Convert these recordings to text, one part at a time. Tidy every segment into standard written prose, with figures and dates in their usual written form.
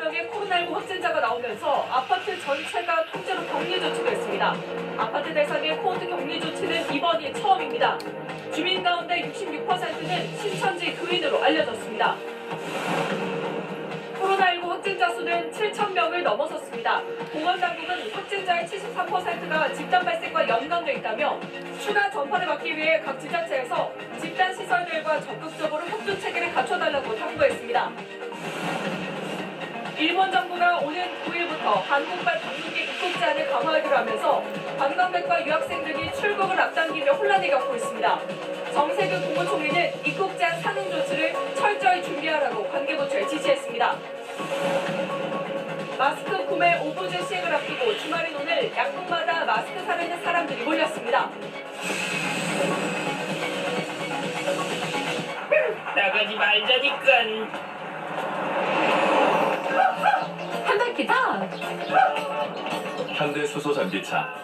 6명의 코로나19 확진자가 나오면서 아파트 전체가 통째로 격리 조치됐습니다. 아파트 대상의 코호트 격리 조치는 이번이 처음입니다. 주민 가운데 66%는 신천지 교인으로 알려졌습니다. 코로나19 확진자 수는 7,000명을 넘어섰습니다. 보건당국은 확진자의 73%가 집단 발생과 연관돼 있다며 추가 전파를 막기 위해 각 지자체에서 집단 시설들과 적극적으로 협조 체계를 갖춰달라고 당부했습니다. 일본 정부가 오는 9일부터 한국발 방문객 입국 제한을 강화하기로 하면서 관광객과 유학생 등이 출국을 앞당기며 혼란을 겪고 있습니다. 정세균 국무총리는 입국 제한 상응 조치를 철저히 준비하라고 관계부처에 지시했습니다. 마스크 구매 오부제 시행을 앞두고 주말인 오늘 약국마다 마스크 사려는 사람들이 몰렸습니다. 나가지 말자니까. 한 바퀴다. 현대수소전기차.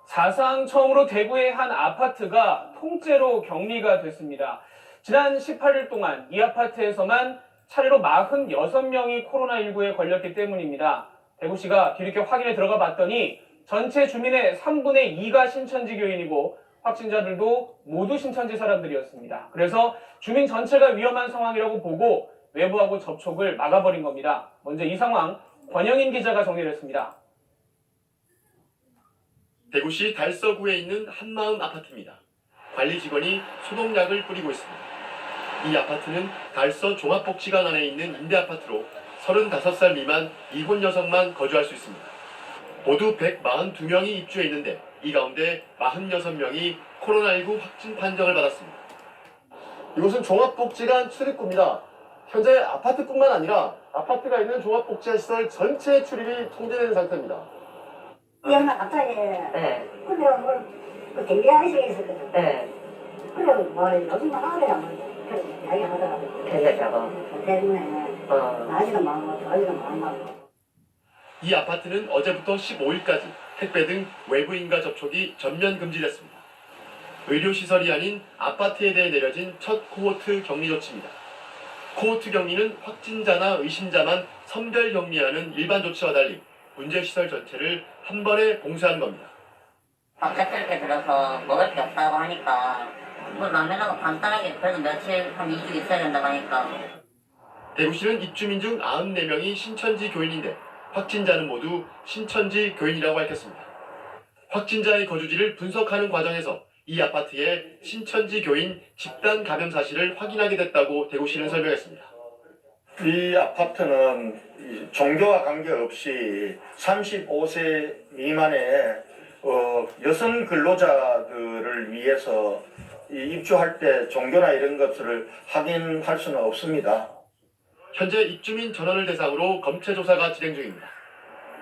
사상 처음으로 대구의 한 아파트가 통째로 격리가 됐습니다. 지난 18일 동안 이 아파트에서만 차례로 46명이 코로나19에 걸렸기 때문입니다. 대구시가 뒤늦게 확인에 들어가 봤더니 전체 주민의 3분의 2가 신천지 교인이고 확진자들도 모두 신천지 사람들이었습니다. 그래서 주민 전체가 위험한 상황이라고 보고 외부하고 접촉을 막아버린 겁니다. 먼저 이 상황 권영인 기자가 정리를 했습니다. 대구시 달서구에 있는 한마음 아파트입니다. 관리 직원이 소독약을 뿌리고 있습니다. 이 아파트는 달서 종합복지관 안에 있는 임대아파트로 35살 미만 이혼 여성만 거주할 수 있습니다. 모두 142명이 입주해 있는데 이 가운데 46명이 코로나19 확진 판정을 받았습니다. 이곳은 종합복지관 출입구입니다. 현재 아파트뿐만 아니라 아파트가 있는 종합복지시설 전체 출입이 통제되는 상태입니다. 이 엄마 갑자기 네. 그래 뭐 대기 아저씨가 있었거든. 네. 그래 뭐 요즘 아들이라 뭐 그래 이야기 하더라고. 괜찮다고. 때문에 아직도 많고 아직도 많고. 이 아파트는 어제부터 15일까지 택배 등 외부인과 접촉이 전면 금지됐습니다. 의료시설이 아닌 아파트에 대해 내려진 첫 코호트 격리 조치입니다. 코호트 격리는 확진자나 의심자만 선별 격리하는 일반 조치와 달리 문제시설 전체를 한 번에 봉쇄하는 겁니다. 갑작스럽게 들어서 먹을 게 없다고 하니까 뭐 라면하고 간단하게 그래도 며칠 한 2주 있어야 된다고 하니까. 대구시는 입주민 중 94명이 신천지 교인인데 확진자는 모두 신천지 교인이라고 밝혔습니다. 확진자의 거주지를 분석하는 과정에서 이 아파트의 신천지 교인 집단 감염 사실을 확인하게 됐다고 대구시는 설명했습니다. 이 아파트는 종교와 관계없이 35세 미만의 여성 근로자들을 위해서 입주할 때 종교나 이런 것들을 확인할 수는 없습니다. 현재 입주민 전원을 대상으로 검체 조사가 진행 중입니다.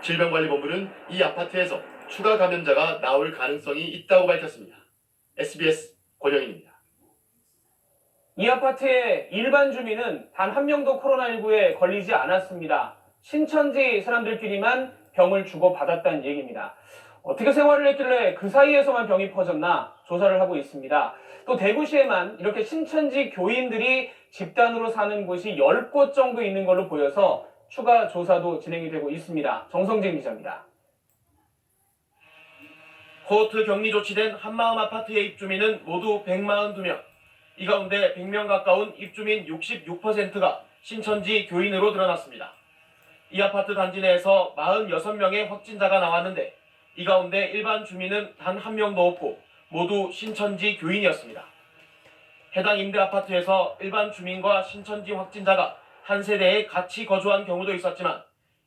질병관리본부는 이 아파트에서 추가 감염자가 나올 가능성이 있다고 밝혔습니다. SBS 권영인입니다. 이 아파트의 일반 주민은 단 한 명도 코로나19에 걸리지 않았습니다. 신천지 사람들끼리만 병을 주고받았다는 얘기입니다. 어떻게 생활을 했길래 그 사이에서만 병이 퍼졌나 조사를 하고 있습니다. 또 대구시에만 이렇게 신천지 교인들이 집단으로 사는 곳이 10곳 정도 있는 걸로 보여서 추가 조사도 진행이 되고 있습니다. 정성진 기자입니다. 코호트 격리 조치된 한마음 아파트의 입주민은 모두 142명. 이 가운데 100명 가까운 입주민 66%가 신천지 교인으로 드러났습니다. 이 아파트 단지 내에서 46명의 확진자가 나왔는데 이 가운데 일반 주민은 단 한 명도 없고 모두 신천지 교인이었습니다. 해당 임대 아파트에서 일반 주민과 신천지 확진자가 한 세대에 같이 거주한 경우도 있었지만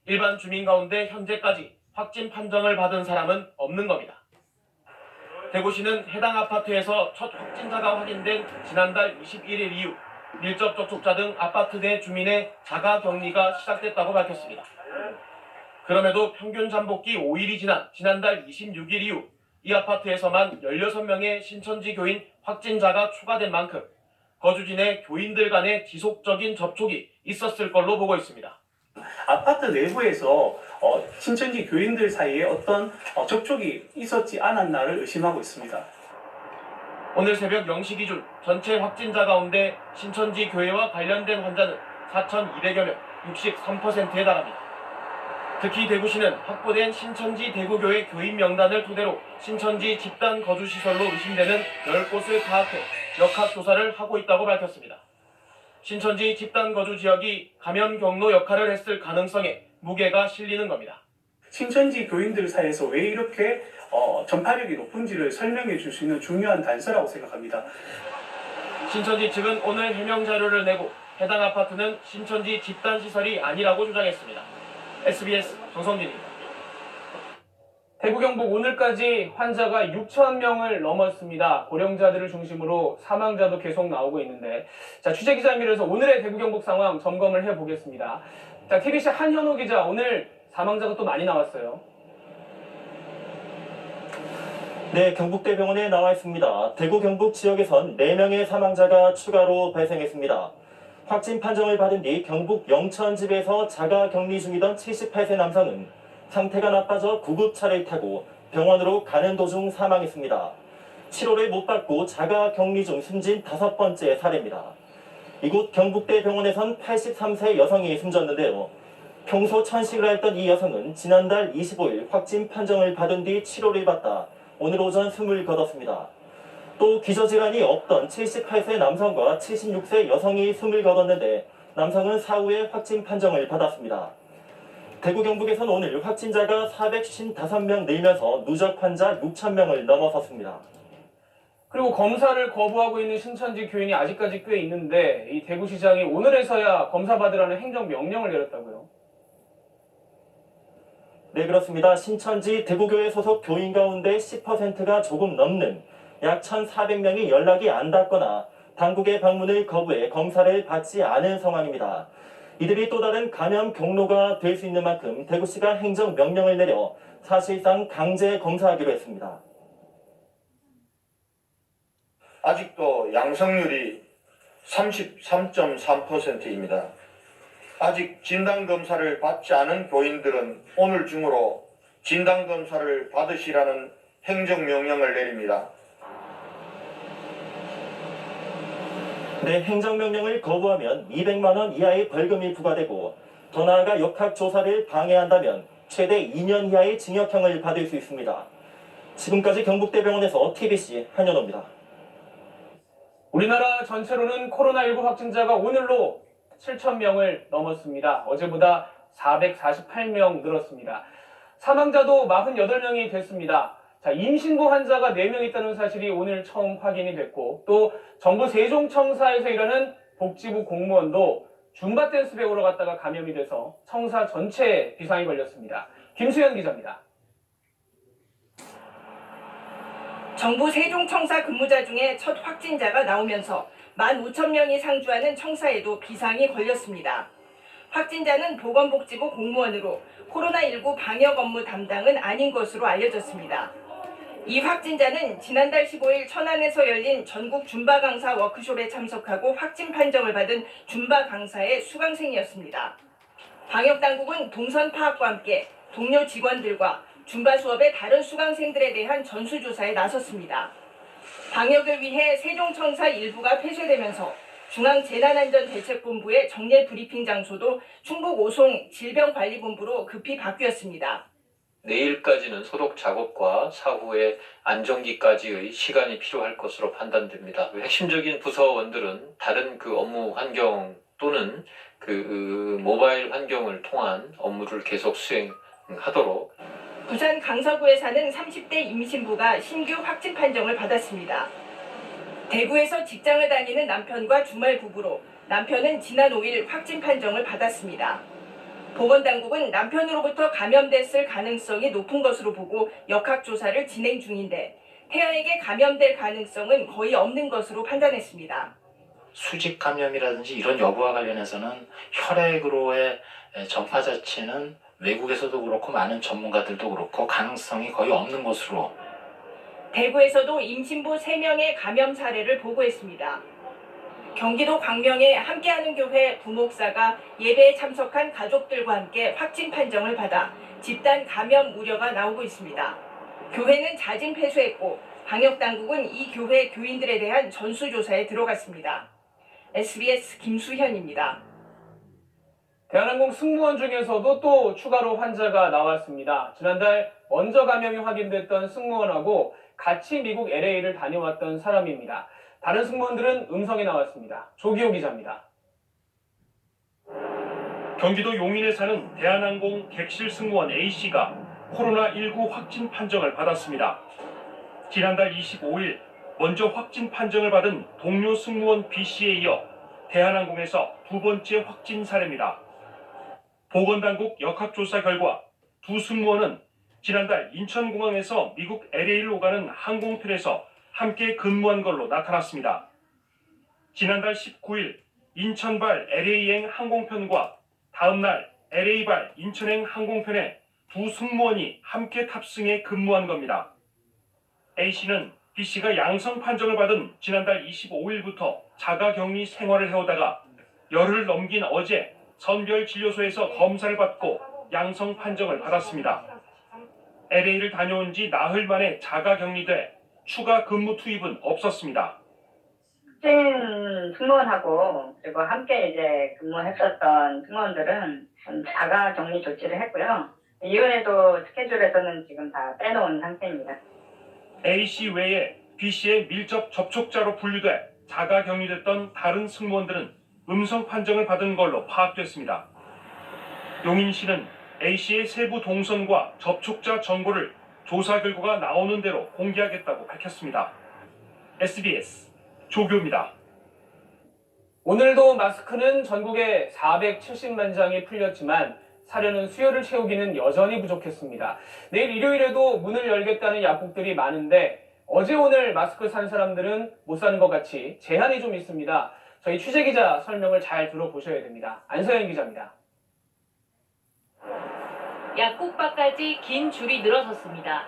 일반 주민 가운데 현재까지 확진 판정을 받은 사람은 없는 겁니다. 대구시는 해당 아파트에서 첫 확진자가 확인된 지난달 21일 이후 밀접 접촉자 등 아파트 내 주민의 자가 격리가 시작됐다고 밝혔습니다. 그럼에도 평균 잠복기 5일이 지난 지난달 26일 이후 이 아파트에서만 16명의 신천지 교인 확진자가 추가된 만큼 거주진의 교인들 간의 지속적인 접촉이 있었을 걸로 보고 있습니다. 아파트 내부에서 신천지 교인들 사이에 어떤 접촉이 있었지 않았나를 의심하고 있습니다. 오늘 새벽 0시 기준 전체 확진자 가운데 신천지 교회와 관련된 환자는 4,200여 명, 63%에 달합니다. 특히 대구시는 확보된 신천지 대구교회 교인 명단을 토대로 신천지 집단 거주시설로 의심되는 10곳을 파악해 역학조사를 하고 있다고 밝혔습니다. 신천지 집단 거주 지역이 감염 경로 역할을 했을 가능성에 무게가 실리는 겁니다. 신천지 교인들 사이에서 왜 이렇게 전파력이 높은지를 설명해 줄 수 있는 중요한 단서라고 생각합니다. 신천지 측은 오늘 해명 자료를 내고 해당 아파트는 신천지 집단시설이 아니라고 주장했습니다. SBS 정성진입니다. 대구 경북 오늘까지 환자가 6천 명을 넘었습니다. 고령자들을 중심으로 사망자도 계속 나오고 있는데, 자, 취재기자 연결해서 오늘의 대구 경북 상황 점검을 해보겠습니다. 자, TBC 한현호 기자, 오늘 사망자가 또 많이 나왔어요. 네, 경북대병원에 나와 있습니다. 대구 경북 지역에선 4명의 사망자가 추가로 발생했습니다. 확진 판정을 받은 뒤 경북 영천집에서 자가 격리 중이던 78세 남성은 상태가 나빠져 구급차를 타고 병원으로 가는 도중 사망했습니다. 치료를 못 받고 자가 격리 중 숨진 5번째 사례입니다. 이곳 경북대병원에선 83세 여성이 숨졌는데요. 평소 천식을 했던 이 여성은 지난달 25일 확진 판정을 받은 뒤 치료를 받다 오늘 오전 숨을 거뒀습니다. 또 기저질환이 없던 78세 남성과 76세 여성이 숨을 거뒀는데 남성은 사후에 확진 판정을 받았습니다. 대구 경북에선 오늘 확진자가 455명 늘면서 누적 환자 6,000명을 넘어섰습니다. 그리고 검사를 거부하고 있는 신천지 교인이 아직까지 꽤 있는데, 이 대구시장이 오늘에서야 검사 받으라는 행정 명령을 내렸다고요. 네, 그렇습니다. 신천지 대구교회 소속 교인 가운데 10%가 조금 넘는 약 1,400명이 연락이 안 닿거나 당국의 방문을 거부해 검사를 받지 않은 상황입니다. 이들이 또 다른 감염 경로가 될 수 있는 만큼 대구시가 행정 명령을 내려 사실상 강제 검사하기로 했습니다. 아직도 양성률이 33.3%입니다. 아직 진단검사를 받지 않은 교인들은 오늘 중으로 진단검사를 받으시라는 행정명령을 내립니다. 네, 행정명령을 거부하면 200만 원 이하의 벌금이 부과되고 더 나아가 역학조사를 방해한다면 최대 2년 이하의 징역형을 받을 수 있습니다. 지금까지 경북대병원에서 TBC 한현호입니다. 우리나라 전체로는 코로나19 확진자가 오늘로 7,000명을 넘었습니다. 어제보다 448명 늘었습니다. 사망자도 48명이 됐습니다. 자, 임신부 환자가 4명 있다는 사실이 오늘 처음 확인이 됐고, 또 정부 세종청사에서 일하는 복지부 공무원도 줌바 댄스 배우러 갔다가 감염이 돼서 청사 전체에 비상이 걸렸습니다. 김수현 기자입니다. 정부 세종청사 근무자 중에 첫 확진자가 나오면서 15,000명이 상주하는 청사에도 비상이 걸렸습니다. 확진자는 보건복지부 공무원으로 코로나19 방역 업무 담당은 아닌 것으로 알려졌습니다. 이 확진자는 지난달 15일 천안에서 열린 전국 줌바 강사 워크숍에 참석하고 확진 판정을 받은 줌바 강사의 수강생이었습니다. 방역당국은 동선 파악과 함께 동료 직원들과 줌바 수업의 다른 수강생들에 대한 전수조사에 나섰습니다. 방역을 위해 세종청사 일부가 폐쇄되면서 중앙재난안전대책본부의 정례 브리핑 장소도 충북 오송 질병관리본부로 급히 바뀌었습니다. 내일까지는 소독 작업과 사후에 안정기까지의 시간이 필요할 것으로 판단됩니다. 핵심적인 부서원들은 다른 그 업무 환경 또는 그 모바일 환경을 통한 업무를 계속 수행하도록. 부산 강서구에 사는 30대 임신부가 신규 확진 판정을 받았습니다. 대구에서 직장을 다니는 남편과 주말 부부로 남편은 지난 5일 확진 판정을 받았습니다. 보건당국은 남편으로부터 감염됐을 가능성이 높은 것으로 보고 역학조사를 진행 중인데 태아에게 감염될 가능성은 거의 없는 것으로 판단했습니다. 수직 감염이라든지 이런 여부와 관련해서는 혈액으로의 전파 자체는 외국에서도 그렇고 많은 전문가들도 그렇고 가능성이 거의 없는 것으로. 대구에서도 임신부 3명의 감염 사례를 보고했습니다. 경기도 광명의 함께하는 교회 부목사가 예배에 참석한 가족들과 함께 확진 판정을 받아 집단 감염 우려가 나오고 있습니다. 교회는 자진 폐쇄했고 방역당국은 이 교회 교인들에 대한 전수조사에 들어갔습니다. SBS 김수현입니다. 대한항공 승무원 중에서도 또 추가로 환자가 나왔습니다. 지난달 먼저 감염이 확인됐던 승무원하고 같이 미국 LA를 다녀왔던 사람입니다. 다른 승무원들은 음성이 나왔습니다. 조기호 기자입니다. 경기도 용인에 사는 대한항공 객실 승무원 A씨가 코로나19 확진 판정을 받았습니다. 지난달 25일 먼저 확진 판정을 받은 동료 승무원 B씨에 이어 대한항공에서 두 번째 확진 사례입니다. 보건당국 역학조사 결과 두 승무원은 지난달 인천공항에서 미국 LA를 오가는 항공편에서 함께 근무한 걸로 나타났습니다. 지난달 19일 인천발 LA행 항공편과 다음날 LA발 인천행 항공편에 두 승무원이 함께 탑승해 근무한 겁니다. A씨는 B씨가 양성 판정을 받은 지난달 25일부터 자가격리 생활을 해오다가 열흘을 넘긴 어제 선별진료소에서 검사를 받고 양성 판정을 받았습니다. LA를 다녀온 지 나흘 만에 자가격리돼 추가 근무 투입은 없었습니다. 학생 승무원하고 그리고 함께 이제 근무했었던 승무원들은 자가 격리 조치를 했고요. 이번에도 스케줄에서는 지금 다 빼놓은 상태입니다. A씨 외에 B씨의 밀접 접촉자로 분류돼 자가 격리됐던 다른 승무원들은 음성 판정을 받은 걸로 파악됐습니다. 용인시는 A씨의 세부 동선과 접촉자 정보를 조사 결과가 나오는 대로 공개하겠다고 밝혔습니다. SBS 조교입니다. 오늘도 마스크는 전국에 470만 장이 풀렸지만 사려는 수요를 채우기는 여전히 부족했습니다. 내일 일요일에도 문을 열겠다는 약국들이 많은데 어제 오늘 마스크 산 사람들은 못 사는 것 같이 제한이 좀 있습니다. 저희 취재기자 설명을 잘 들어보셔야 됩니다. 안서연 기자입니다. 약국 밖까지 긴 줄이 늘어섰습니다.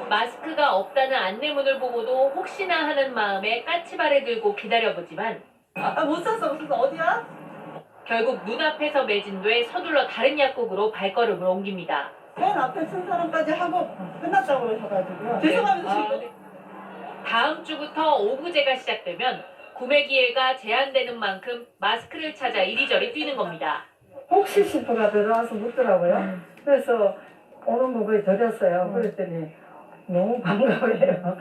마스크가 없다는 안내문을 보고도 혹시나 하는 마음에 까치발을 들고 기다려보지만 못 샀어. 어디야? 결국 눈앞에서 매진돼 서둘러 다른 약국으로 발걸음을 옮깁니다. 맨 앞에 쓴 사람까지 하고 끝났다고 하셔가지고요. 죄송합니다. 다음 주부터 오브제가 시작되면 구매 기회가 제한되는 만큼 마스크를 찾아 이리저리 뛰는 겁니다. 혹시 싶어가 들어와서 묻더라고요. 그래서 오는 거에 드렸어요. 그랬더니 너무 반가워요.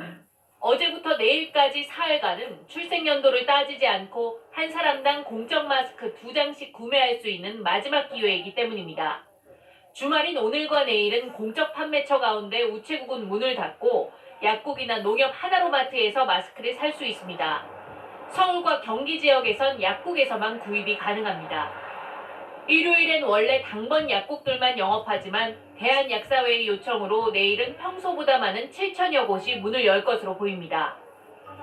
어제부터 내일까지 사흘간은 출생연도를 따지지 않고 한 사람당 공적 마스크 2장씩 구매할 수 있는 마지막 기회이기 때문입니다. 주말인 오늘과 내일은 공적 판매처 가운데 우체국은 문을 닫고 약국이나 농협 하나로마트에서 마스크를 살 수 있습니다. 서울과 경기 지역에선 약국에서만 구입이 가능합니다. 일요일엔 원래 당번 약국들만 영업하지만 대한약사회의 요청으로 내일은 평소보다 많은 7천여 곳이 문을 열 것으로 보입니다.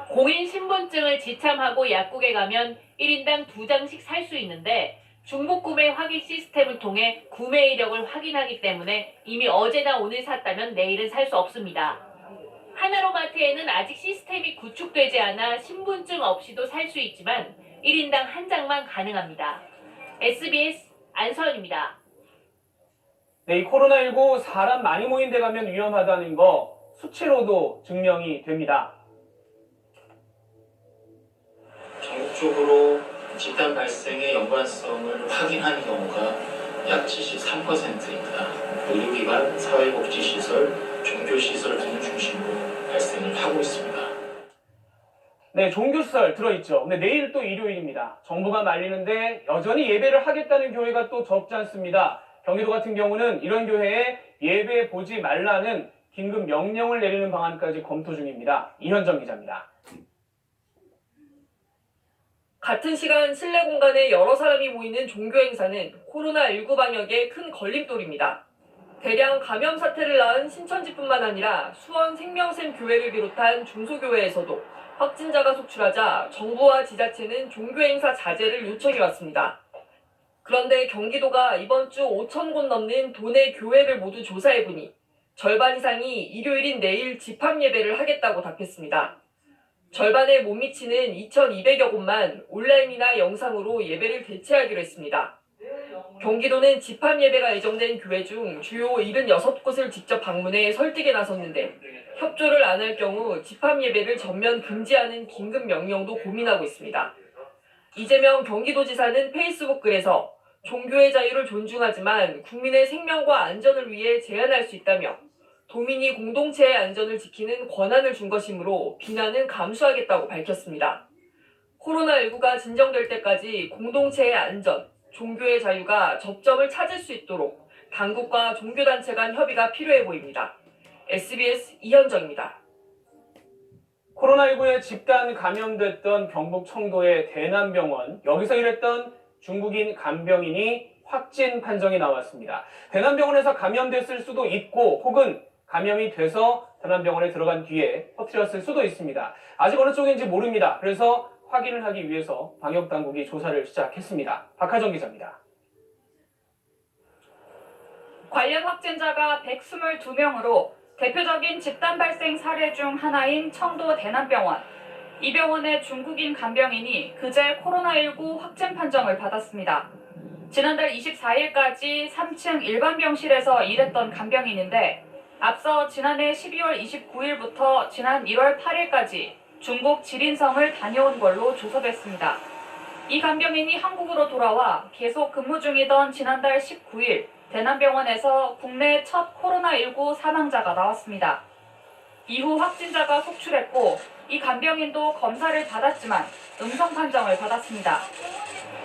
공인 신분증을 지참하고 약국에 가면 1인당 2장씩 살 수 있는데 중복 구매 확인 시스템을 통해 구매 이력을 확인하기 때문에 이미 어제나 오늘 샀다면 내일은 살 수 없습니다. 하나로마트에는 아직 시스템이 구축되지 않아 신분증 없이도 살 수 있지만 1인당 1장만 가능합니다. SBS 안서연입니다. 네, 이 코로나19 사람 많이 모인 데 가면 위험하다는 거 수치로도 증명이 됩니다. 전국적으로 집단 발생의 연관성을 확인한 경우가 약 73%입니다. 의료기관, 사회복지시설, 종교시설 등을 중심으로 발생을 하고 있습니다. 네, 종교시설 들어있죠. 근데 내일 또 일요일입니다. 정부가 말리는데 여전히 예배를 하겠다는 교회가 또 적지 않습니다. 경기도 같은 경우는 이런 교회에 예배 보지 말라는 긴급 명령을 내리는 방안까지 검토 중입니다. 이현정 기자입니다. 같은 시간 실내 공간에 여러 사람이 모이는 종교 행사는 코로나19 방역에 큰 걸림돌입니다. 대량 감염 사태를 낳은 신천지뿐만 아니라 수원 생명샘 교회를 비롯한 중소교회에서도 확진자가 속출하자 정부와 지자체는 종교 행사 자제를 요청해 왔습니다. 그런데 경기도가 이번 주 5,000곳 넘는 도내 교회를 모두 조사해보니 절반 이상이 일요일인 내일 집합 예배를 하겠다고 답했습니다. 절반에 못 미치는 2,200여 곳만 온라인이나 영상으로 예배를 대체하기로 했습니다. 경기도는 집합 예배가 예정된 교회 중 주요 76곳을 직접 방문해 설득에 나섰는데 협조를 안 할 경우 집합 예배를 전면 금지하는 긴급 명령도 고민하고 있습니다. 이재명 경기도지사는 페이스북 글에서 종교의 자유를 존중하지만 국민의 생명과 안전을 위해 제한할 수 있다며 도민이 공동체의 안전을 지키는 권한을 준 것이므로 비난은 감수하겠다고 밝혔습니다. 코로나19가 진정될 때까지 공동체의 안전, 종교의 자유가 접점을 찾을 수 있도록 당국과 종교단체 간 협의가 필요해 보입니다. SBS 이현정입니다. 코로나19에 집단 감염됐던 경북 청도의 대남병원, 여기서 일했던 중국인 간병인이 확진 판정이 나왔습니다. 대남병원에서 감염됐을 수도 있고 혹은 감염이 돼서 대남병원에 들어간 뒤에 퍼뜨렸을 수도 있습니다. 아직 어느 쪽인지 모릅니다. 그래서 확인을 하기 위해서 방역당국이 조사를 시작했습니다. 박하정 기자입니다. 관련 확진자가 122명으로 대표적인 집단 발생 사례 중 하나인 청도 대남병원. 이 병원의 중국인 간병인이 그제 코로나19 확진 판정을 받았습니다. 지난달 24일까지 3층 일반 병실에서 일했던 간병인인데 앞서 지난해 12월 29일부터 지난 1월 8일까지 중국 지린성을 다녀온 걸로 조사됐습니다. 이 간병인이 한국으로 돌아와 계속 근무 중이던 지난달 19일 대남병원에서 국내 첫 코로나19 사망자가 나왔습니다. 이후 확진자가 속출했고 이 간병인도 검사를 받았지만 음성 판정을 받았습니다.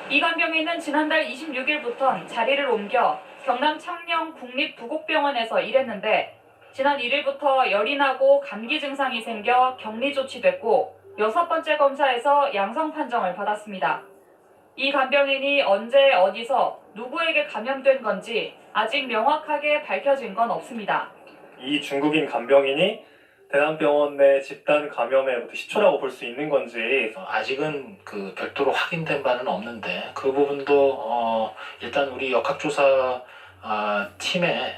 이 간병인은 지난달 26일부터 자리를 옮겨 경남 창녕 국립부곡병원에서 일했는데 지난 1일부터 열이 나고 감기 증상이 생겨 격리 조치됐고 6번째 검사에서 양성 판정을 받았습니다. 이 간병인이 언제 어디서 누구에게 감염된 건지 아직 명확하게 밝혀진 건 없습니다. 이 중국인 간병인이 대남병원 내 집단 감염에부터 시초라고 볼 수 있는 건지 아직은 그 별도로 확인된 바는 없는데 그 부분도 일단 우리 역학조사 팀에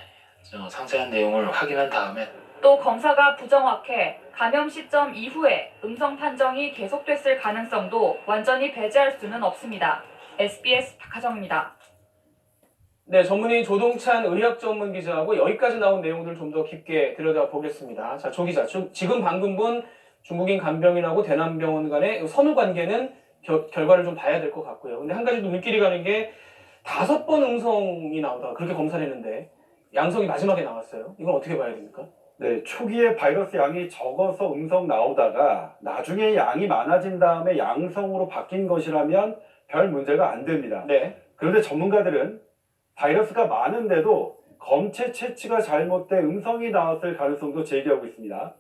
상세한 내용을 확인한 다음에 또 검사가 부정확해 감염 시점 이후에 음성 판정이 계속됐을 가능성도 완전히 배제할 수는 없습니다. SBS 박하정입니다. 네, 전문의 조동찬 의학 전문 기자하고 여기까지 나온 내용들 좀 더 깊게 들여다보겠습니다. 자, 조 기자, 지금 방금 본 중국인 간병인하고 대남병원 간의 선후 관계는 결과를 좀 봐야 될 것 같고요. 근데 한 가지 또 눈길이 가는 게 5번 음성이 나오다가 그렇게 검사를 했는데 양성이 마지막에 나왔어요. 이건 어떻게 봐야 됩니까? 네, 초기에 바이러스 양이 적어서 음성 나오다가 나중에 양이 많아진 다음에 양성으로 바뀐 것이라면 별 문제가 안 됩니다. 네. 그런데 전문가들은 바이러스가 많은데도 검체 채취가 잘못돼 음성이 나왔을 가능성도 제기하고 있습니다.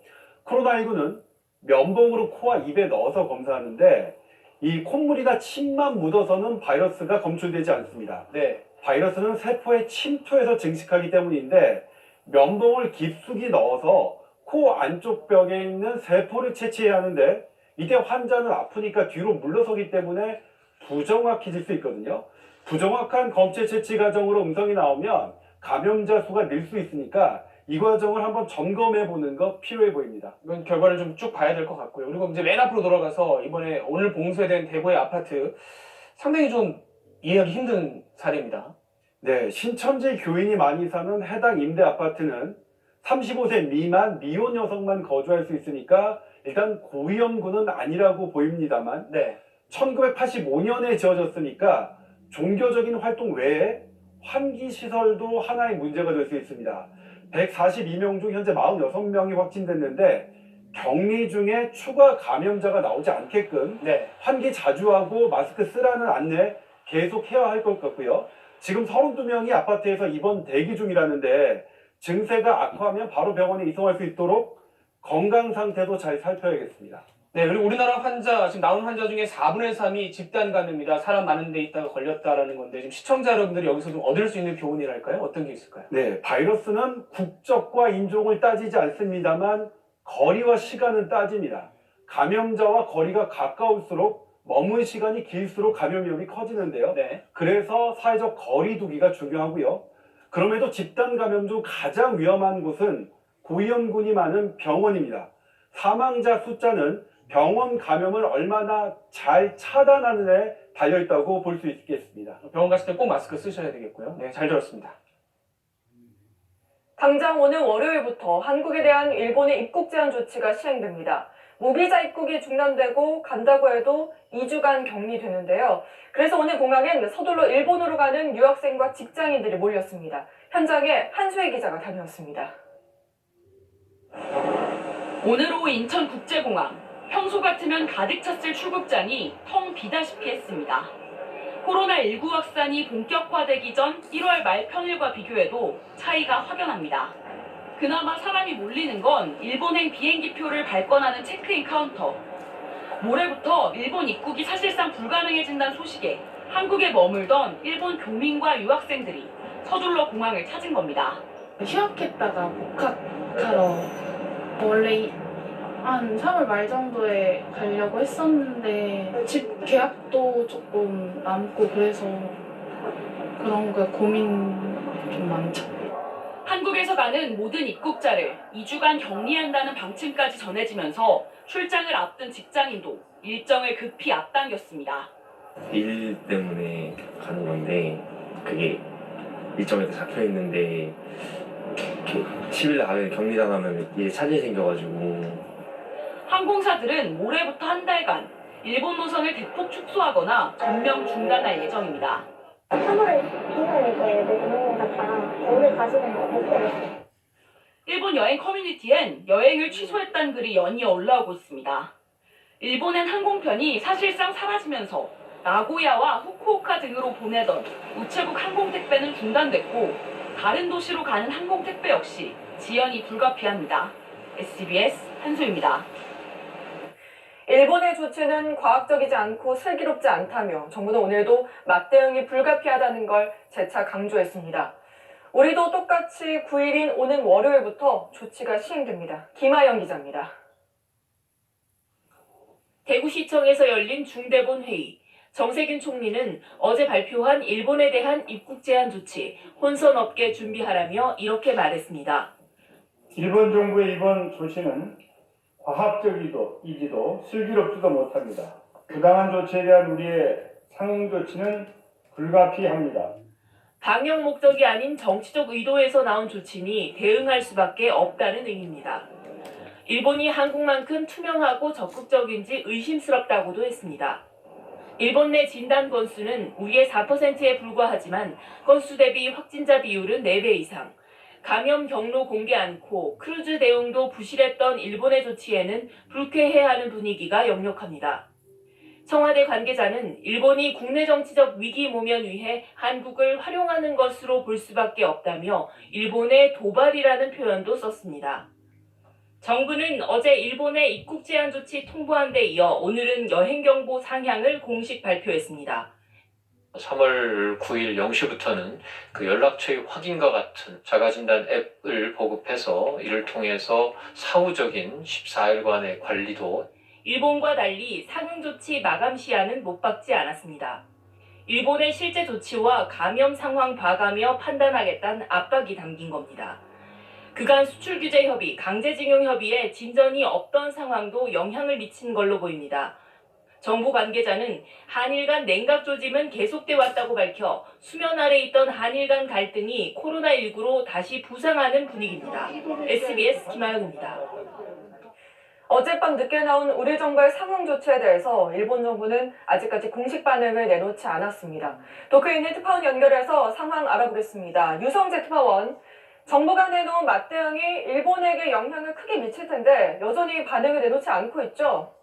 코로나19는 면봉으로 코와 입에 넣어서 검사하는데 이 콧물이나 침만 묻어서는 바이러스가 검출되지 않습니다. 네. 바이러스는 세포에 침투해서 증식하기 때문인데 면봉을 깊숙이 넣어서 코 안쪽 벽에 있는 세포를 채취해야 하는데 이때 환자는 아프니까 뒤로 물러서기 때문에 부정확해질 수 있거든요. 부정확한 검체 채취 과정으로 음성이 나오면 감염자 수가 늘 수 있으니까 이 과정을 한번 점검해 보는 거 필요해 보입니다. 이건 결과를 좀 쭉 봐야 될 것 같고요. 그리고 이제 맨 앞으로 돌아가서 이번에 오늘 봉쇄된 대구의 아파트 상당히 좀 이해하기 힘든 사례입니다. 네, 신천지 교인이 많이 사는 해당 임대 아파트는 35세 미만 미혼 여성만 거주할 수 있으니까 일단 고위험군은 아니라고 보입니다만 네. 1985년에 지어졌으니까 종교적인 활동 외에 환기시설도 하나의 문제가 될 수 있습니다. 142명 중 현재 46명이 확진됐는데 격리 중에 추가 감염자가 나오지 않게끔 네. 환기 자주 하고 마스크 쓰라는 안내 계속 해야 할 것 같고요. 지금 32명이 아파트에서 입원 대기 중이라는데 증세가 악화하면 바로 병원에 이송할 수 있도록 건강 상태도 잘 살펴야겠습니다. 네, 그리고 우리나라 환자, 지금 나온 환자 중에 4분의 3이 집단 감염이다. 사람 많은 데 있다가 걸렸다라는 건데 지금 시청자 여러분들이 여기서 좀 얻을 수 있는 교훈이랄까요? 어떤 게 있을까요? 네, 바이러스는 국적과 인종을 따지지 않습니다만 거리와 시간은 따집니다. 감염자와 거리가 가까울수록 머문 시간이 길수록 감염 위험이 커지는데요. 네. 그래서 사회적 거리 두기가 중요하고요. 그럼에도 집단 감염 중 가장 위험한 곳은 고위험군이 많은 병원입니다. 사망자 숫자는 병원 감염을 얼마나 잘 차단하는 데 달려있다고 볼 수 있겠습니다. 병원 가실 때 꼭 마스크 쓰셔야 되겠고요. 네, 잘 들었습니다. 당장 오는 월요일부터 한국에 대한 일본의 입국 제한 조치가 시행됩니다. 무비자 입국이 중단되고 간다고 해도 2주간 격리되는데요. 그래서 오늘 공항엔 서둘러 일본으로 가는 유학생과 직장인들이 몰렸습니다. 현장에 한수혜 기자가 다녀왔습니다. 오늘 오후 인천국제공항. 평소 같으면 가득 찼을 출국장이 텅 비다시피 했습니다. 코로나19 확산이 본격화되기 전 1월 말 평일과 비교해도 차이가 확연합니다. 그나마 사람이 몰리는 건 일본행 비행기표를 발권하는 체크인 카운터. 모레부터 일본 입국이 사실상 불가능해진다는 소식에 한국에 머물던 일본 교민과 유학생들이 서둘러 공항을 찾은 겁니다. 휴학했다가 복학하러 원래 한 3월 말 정도에 가려고 했었는데 집 계약도 조금 남고 그래서 그런 거 고민 좀 많죠. 한국에서 가는 모든 입국자를 2주간 격리한다는 방침까지 전해지면서 출장을 앞둔 직장인도 일정을 급히 앞당겼습니다. 일 때문에 가는 건데 그게 일정에 잡혀 있는데 10일 안에 격리당하면 일에 차질이 생겨가지고 항공사들은 모레부터 한 달간 일본 노선을 대폭 축소하거나 전면 중단할 예정입니다. 3월에 비행을 이제 내놓은 갔다가 오늘 가시는 거 어때요? 일본 여행 커뮤니티엔 여행을 취소했다는 글이 연이어 올라오고 있습니다. 일본행 항공편이 사실상 사라지면서 나고야와 후쿠오카 등으로 보내던 우체국 항공택배는 중단됐고 다른 도시로 가는 항공택배 역시 지연이 불가피합니다. SBS 한수입니다. 일본의 조치는 과학적이지 않고 슬기롭지 않다며 정부는 오늘도 맞대응이 불가피하다는 걸 재차 강조했습니다. 우리도 똑같이 9일인 오는 월요일부터 조치가 시행됩니다. 김하영 기자입니다. 대구시청에서 열린 중대본 회의. 정세균 총리는 어제 발표한 일본에 대한 입국 제한 조치 혼선 없게 준비하라며 이렇게 말했습니다. 일본 정부의 이번 조치는 과학적이지도 슬기롭지도 못합니다. 부당한 조치에 대한 우리의 상응 조치는 불가피합니다. 방역 목적이 아닌 정치적 의도에서 나온 조치니 대응할 수밖에 없다는 의미입니다. 일본이 한국만큼 투명하고 적극적인지 의심스럽다고도 했습니다. 일본 내 진단 건수는 우리의 4%에 불과하지만 건수 대비 확진자 비율은 4배 이상. 감염 경로 공개 않고 크루즈 대응도 부실했던 일본의 조치에는 불쾌해하는 분위기가 역력합니다. 청와대 관계자는 일본이 국내 정치적 위기 모면 위해 한국을 활용하는 것으로 볼 수밖에 없다며 일본의 도발이라는 표현도 썼습니다. 정부는 어제 일본의 입국 제한 조치 통보한 데 이어 오늘은 여행경보 상향을 공식 발표했습니다. 3월 9일 0시부터는 그 연락처의 확인과 같은 자가진단 앱을 보급해서 이를 통해서 사후적인 14일간의 관리도 일본과 달리 상응 조치 마감 시한은 못 박지 않았습니다. 일본의 실제 조치와 감염 상황 봐가며 판단하겠다는 압박이 담긴 겁니다. 그간 수출 규제 협의, 강제징용 협의에 진전이 없던 상황도 영향을 미친 걸로 보입니다. 정부 관계자는 한일 간 냉각 조짐은 계속돼 왔다고 밝혀 수면 아래 있던 한일 간 갈등이 코로나19로 다시 부상하는 분위기입니다. SBS 김하영입니다. 어젯밤 늦게 나온 우리 정부의 상응 조치에 대해서 일본 정부는 아직까지 공식 반응을 내놓지 않았습니다. 도쿄있는 특파원 연결해서 상황 알아보겠습니다. 유성재 특파원, 정부가 내놓은 맞대응이 일본에게 영향을 크게 미칠 텐데 여전히 반응을 내놓지 않고 있죠?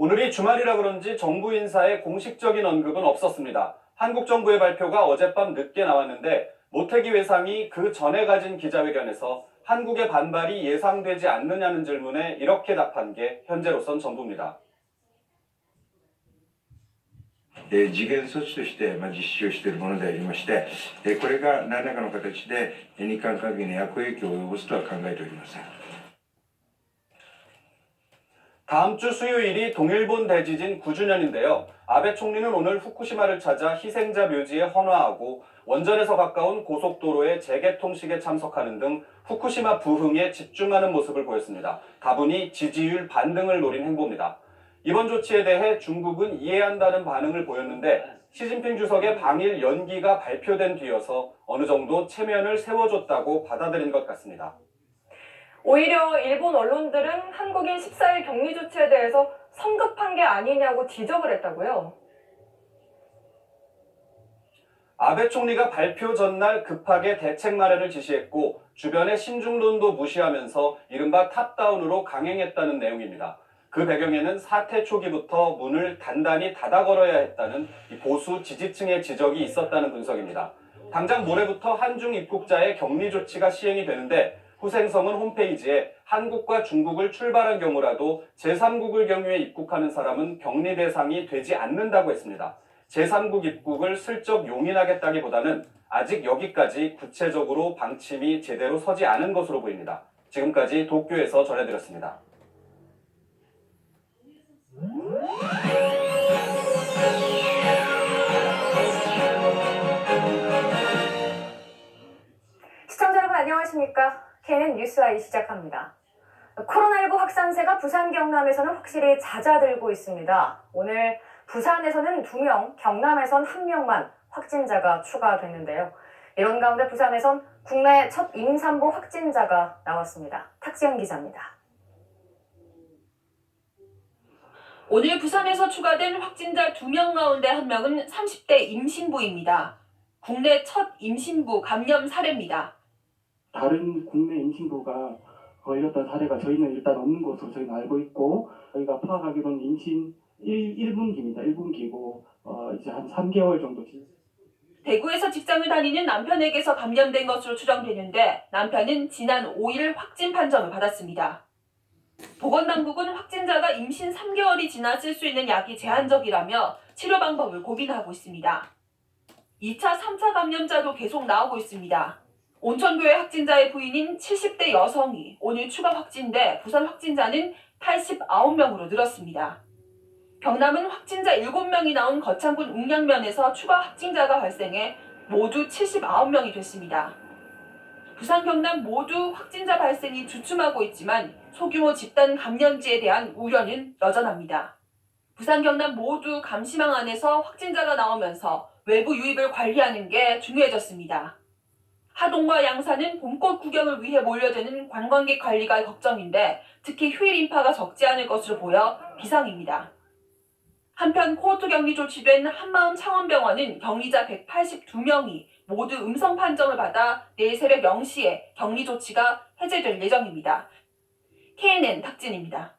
오늘이 주말이라 그런지 정부 인사의 공식적인 언급은 없었습니다. 한국 정부의 발표가 어젯밤 늦게 나왔는데 모태기 외상이 그 전에 가진 기자회견에서 한국의 반발이 예상되지 않느냐는 질문에 이렇게 답한 게 현재로선 전부입니다. 時限措置として実施をしているものでありまして、これが何らかの形で日韓関係に悪影響を及ぼすとは考えておりません。 다음 주 수요일이 동일본 대지진 9주년인데요. 아베 총리는 오늘 후쿠시마를 찾아 희생자 묘지에 헌화하고 원전에서 가까운 고속도로의 재개통식에 참석하는 등 후쿠시마 부흥에 집중하는 모습을 보였습니다. 다분히 지지율 반등을 노린 행보입니다. 이번 조치에 대해 중국은 이해한다는 반응을 보였는데 시진핑 주석의 방일 연기가 발표된 뒤여서 어느 정도 체면을 세워줬다고 받아들인 것 같습니다. 오히려 일본 언론들은 한국인 14일 격리 조치에 대해서 성급한 게 아니냐고 지적을 했다고요. 아베 총리가 발표 전날 급하게 대책 마련을 지시했고 주변의 신중론도 무시하면서 이른바 탑다운으로 강행했다는 내용입니다. 그 배경에는 사태 초기부터 문을 단단히 닫아 걸어야 했다는 보수 지지층의 지적이 있었다는 분석입니다. 당장 모레부터 한중 입국자의 격리 조치가 시행이 되는데 후생성은 홈페이지에 한국과 중국을 출발한 경우라도 제3국을 경유해 입국하는 사람은 격리 대상이 되지 않는다고 했습니다. 제3국 입국을 슬쩍 용인하겠다기보다는 아직 여기까지 구체적으로 방침이 제대로 서지 않은 것으로 보입니다. 지금까지 도쿄에서 전해드렸습니다. 시청자 여러분 안녕하십니까? KNN 뉴스아이 시작합니다. 코로나19 확산세가 부산, 경남에서는 확실히 잦아들고 있습니다. 오늘 부산에서는 2명, 경남에선 1명만 확진자가 추가됐는데요. 이런 가운데 부산에선 국내 첫 임산부 확진자가 나왔습니다. 탁지연 기자입니다. 오늘 부산에서 추가된 확진자 2명 가운데 1명은 30대 임신부입니다. 국내 첫 임신부 감염 사례입니다. 다른 국내 임신부가 걸렸던 사례가 저희는 일단 없는 것으로 저희는 알고 있고, 저희가 파악하기로는 임신 1분기입니다. 1분기고 이제 한 3개월 정도. 대구에서 직장을 다니는 남편에게서 감염된 것으로 추정되는데 남편은 지난 5일 확진 판정을 받았습니다. 보건당국은 확진자가 임신 3개월이 지나 쓸 수 있는 약이 제한적이라며 치료 방법을 고민하고 있습니다. 2차, 3차 감염자도 계속 나오고 있습니다. 온천교회 확진자의 부인인 70대 여성이 오늘 추가 확진돼 부산 확진자는 89명으로 늘었습니다. 경남은 확진자 7명이 나온 거창군 웅량면에서 추가 확진자가 발생해 모두 79명이 됐습니다. 부산, 경남 모두 확진자 발생이 주춤하고 있지만 소규모 집단 감염지에 대한 우려는 여전합니다. 부산, 경남 모두 감시망 안에서 확진자가 나오면서 외부 유입을 관리하는 게 중요해졌습니다. 하동과 양산은 봄꽃 구경을 위해 몰려드는 관광객 관리가 걱정인데 특히 휴일 인파가 적지 않을 것으로 보여 비상입니다. 한편 코호트 격리 조치된 한마음 창원병원은 격리자 182명이 모두 음성 판정을 받아 내일 새벽 0시에 격리 조치가 해제될 예정입니다. KNN 탁진입니다.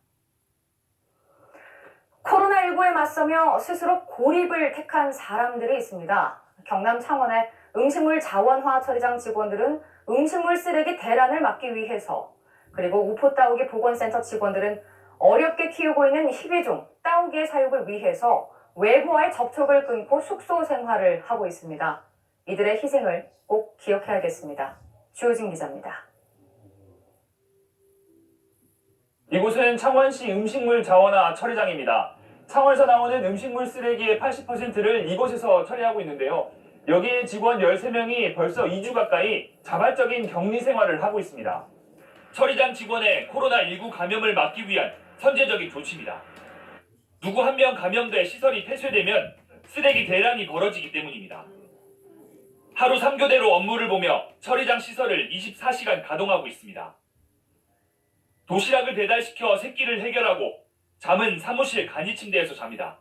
코로나19에 맞서며 스스로 고립을 택한 사람들이 있습니다. 경남 창원의 음식물 자원화 처리장 직원들은 음식물 쓰레기 대란을 막기 위해서, 그리고 우포 따오기 보건센터 직원들은 어렵게 키우고 있는 희귀종 따오기의 사육을 위해서 외부와의 접촉을 끊고 숙소 생활을 하고 있습니다. 이들의 희생을 꼭 기억해야겠습니다. 주호진 기자입니다. 이곳은 창원시 음식물 자원화 처리장입니다. 창원에서 나오는 음식물 쓰레기의 80%를 이곳에서 처리하고 있는데요. 여기에 직원 13명이 벌써 2주 가까이 자발적인 격리 생활을 하고 있습니다. 처리장 직원의 코로나19 감염을 막기 위한 선제적인 조치입니다. 누구 한 명 감염돼 시설이 폐쇄되면 쓰레기 대란이 벌어지기 때문입니다. 하루 3교대로 업무를 보며 처리장 시설을 24시간 가동하고 있습니다. 도시락을 배달시켜 새끼를 해결하고 잠은 사무실 간이 침대에서 잡니다.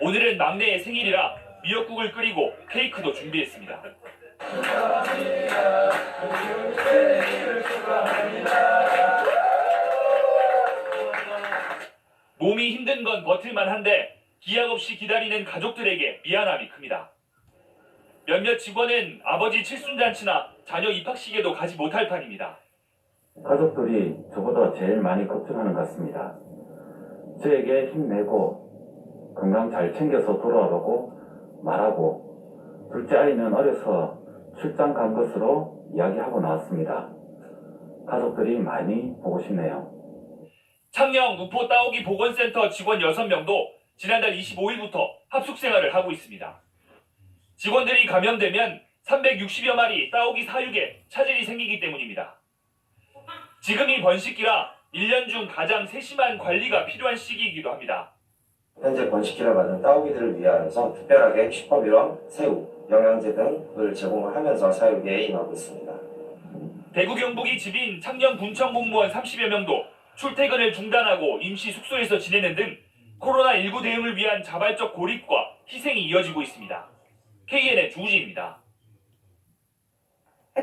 오늘은 막내의 생일이라 미역국을 끓이고 케이크도 준비했습니다. 몸이 힘든 건 버틸만 한데 기약 없이 기다리는 가족들에게 미안함이 큽니다. 몇몇 직원은 아버지 칠순잔치나 자녀 입학식에도 가지 못할 판입니다. 가족들이 저보다 제일 많이 걱정하는 것 같습니다. 저에게 힘내고 건강 잘 챙겨서 돌아오라고 말하고, 둘째 아이는 어려서 출장 간 것으로 이야기하고 나왔습니다. 가족들이 많이 보고 싶네요. 창녕 우포 따오기 보건센터 직원 6명도 지난달 25일부터 합숙 생활을 하고 있습니다. 직원들이 감염되면 360여 마리 따오기 사육에 차질이 생기기 때문입니다. 지금이 번식기라 1년 중 가장 세심한 관리가 필요한 시기이기도 합니다. 현재 번식기를 맞은 따오기들을 위하여서 특별하게 슈퍼비런, 새우, 영양제 등을 제공을 하면서 사육에 임하고 있습니다. 대구 경북이 집인 창녕 군청 공무원 30여 명도 출퇴근을 중단하고 임시 숙소에서 지내는 등 코로나19 대응을 위한 자발적 고립과 희생이 이어지고 있습니다. KN의 주우진입니다.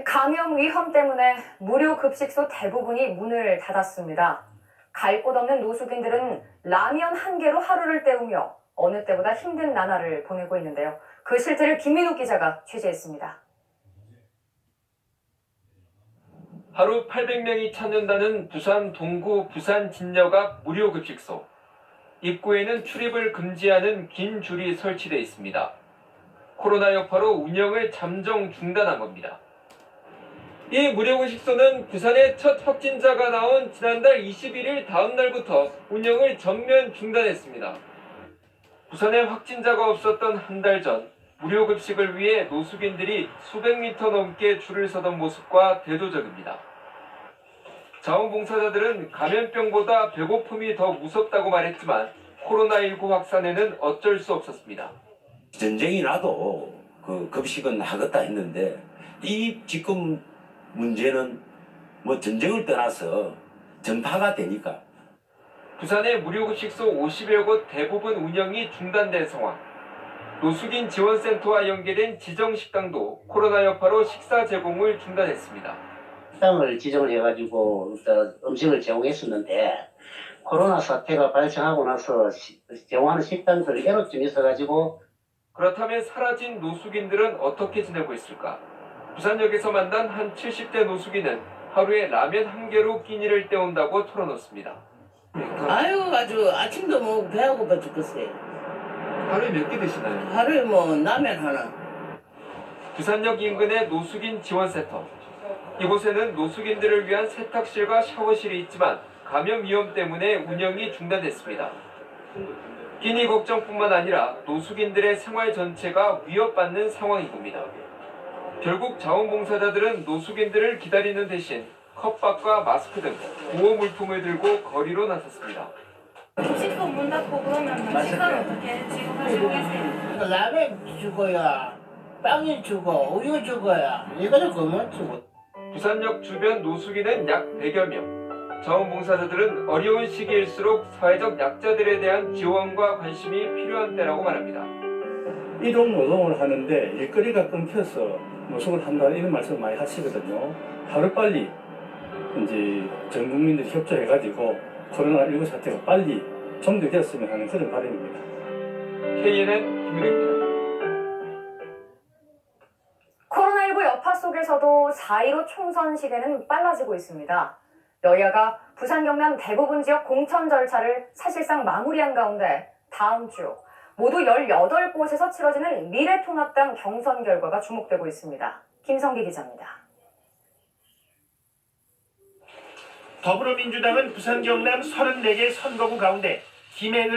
감염 위험 때문에 무료 급식소 대부분이 문을 닫았습니다. 갈 곳 없는 노숙인들은 라면 한 개로 하루를 때우며 어느 때보다 힘든 나날을 보내고 있는데요. 그 실태를 김민욱 기자가 취재했습니다. 하루 800명이 찾는다는 부산 동구 부산 진역 앞 무료 급식소. 입구에는 출입을 금지하는 긴 줄이 설치돼 있습니다. 코로나 여파로 운영을 잠정 중단한 겁니다. 이 무료 급식소는 부산에 첫 확진자가 나온 지난달 21일 다음 날부터 운영을 전면 중단했습니다. 부산에 확진자가 없었던 한 달 전 무료 급식을 위해 노숙인들이 수백 미터 넘게 줄을 서던 모습과 대조적입니다. 자원봉사자들은 감염병보다 배고픔이 더 무섭다고 말했지만 코로나19 확산에는 어쩔 수 없었습니다. 전쟁이 나도 그 급식은 하겠다 했는데 이 지금 문제는 뭐 전쟁을 떠나서 전파가 되니까. 부산의 무료급식소 50여 곳 대부분 운영이 중단된 상황. 노숙인 지원센터와 연계된 지정식당도 코로나 여파로 식사 제공을 중단했습니다. 식당을 지정을 해가지고 음식을 제공했었는데 코로나 사태가 발생하고 나서 제공하는 식당들 애로점이 있어가지고. 그렇다면 사라진 노숙인들은 어떻게 지내고 있을까? 부산역에서 만난 한 70대 노숙인은 하루에 라면 한 개로 끼니를 때운다고 털어놓습니다. 아유 아주 아침도 먹고 배가 고파 죽겠어요. 하루에 몇 개 드시나요? 하루에 뭐 라면 하나. 부산역 인근의 노숙인 지원센터. 이곳에는 노숙인들을 위한 세탁실과 샤워실이 있지만 감염 위험 때문에 운영이 중단됐습니다. 끼니 걱정뿐만 아니라 노숙인들의 생활 전체가 위협받는 상황인 겁니다. 결국 자원봉사자들은 노숙인들을 기다리는 대신 컵밥과 마스크 등 보호 물품을 들고 거리로 나섰습니다. 급식소 문 닫고 그러면 식사는 어떻게 지금 하시고 계세요? 라면 주고요, 빵이 주고, 우유 주고요. 이거는 그만 주고. 부산역 주변 노숙인은 약 100여 명. 자원봉사자들은 어려운 시기일수록 사회적 약자들에 대한 지원과 관심이 필요한 때라고 말합니다. 이동 노동을 하는데 일거리가 끊겨서 노숙을 한다 이런 말씀 많이 하시거든요. 하루빨리 이제 전 국민들이 협조해가지고 코로나19 사태가 빨리 종결되었으면 하는 그런 바람입니다. KNN 김민우입니다. 코로나19 여파 속에서도 4.15 총선 시대는 빨라지고 있습니다. 여야가 부산 경남 대부분 지역 공천 절차를 사실상 마무리한 가운데 다음 주 모두 18곳에서 치러지는 미래통합당 경선 결과가 주목되고 있습니다. 김성기 기자입니다. 더불어민주당은 부산 경남 34개 선거구 가운데 김해을